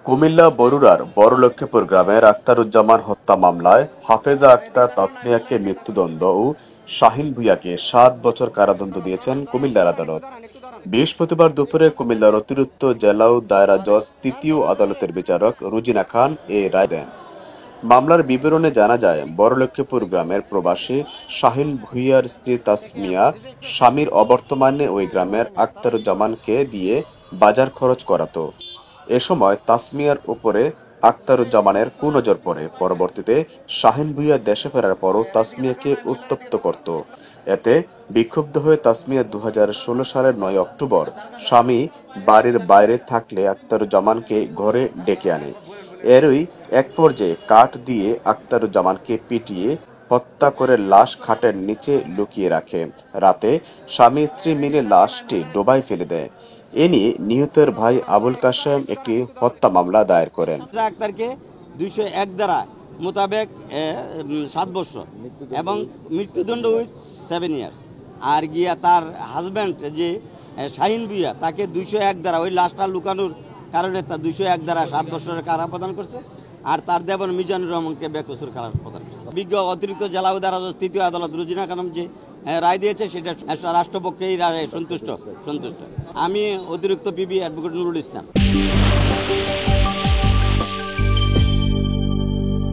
কুমিল্লা বরুড়ার বড়লক্ষ্মীপুর গ্রামের আখতারুজ্জামান হত্যা মামলায় হাফেজা আক্তার তাসমিয়াকে মৃত্যুদণ্ড ও শাহিন ভূঁইয়াকে 7 বছর কারাদণ্ড দিয়েছেন কুমিল্লার আদালত। বৃহস্পতিবার দুপুরে কুমিল্লার অতিরিক্ত জেলা ও দায়রা জজ তৃতীয় আদালতের বিচারক রুজিনা খান এ রায় দেন। মামলার বিবরণে জানা যায়, বড়লক্ষ্মীপুর গ্রামের প্রবাসী শাহিন ভূঁইয়ার স্ত্রী তাসমিয়া স্বামীর অবর্তমানে ওই গ্রামের আখতারুজ্জামানকে দিয়ে বাজার খরচ করাতো। এ সময় তাসমিয়ার উপরে আখতারুজ্জামানের কুনজর পড়ে। পরবর্তীতে শাহিন ভূঁইয়া দেশে ফেরার পরও তাসমিয়াকে উত্ত্যক্ত করত। এতে বিক্ষুব্ধ হয়ে তাসমিয়া 2016 সালের 9 অক্টোবর স্বামী বাড়ির বাইরে থাকলে আখতারুজ্জামানকে ঘরে ডেকে আনে। এরই এক পর্যায়ে কাঠ দিয়ে আখতারুজ্জামানকে পিটিয়ে হত্যা করে লাশ খাটের নিচে লুকিয়ে রাখে। রাতে স্বামী স্ত্রী মিলে লাশটি ডোবায় ফেলে দেয়। এ নিয়ে নিহতের ভাই আবুল কাশেম একটি হত্যা মামলা দায়ের করেন। আক্তারকে 201 ধারা মোতাবেক 7 বছর এবং মৃত্যুদণ্ড উইথ 7 ইয়ার্স। আর গিয়া তার হাজব্যান্ড যে শাহিন ভূঁইয়া তাকে 201 ধারা ওই লাশটা লুকানোর কারণে তার 201 ধারা 7 বছরের কারা প্রদান করছে। আর তার দেবর মিজানুর রহমানকে বেকসুর কারা প্রদান করছে। বিজ্ঞ অতিরিক্ত জেলা ও দায়রা জজ তৃতীয় আদালত রুজিনা খানম যে রায় দিয়েছে সেটা রাষ্ট্রপক্ষেই রায় সন্তুষ্ট। আমি অতিরিক্ত পিবি অ্যাডভোকেট নুরুল ইসলাম।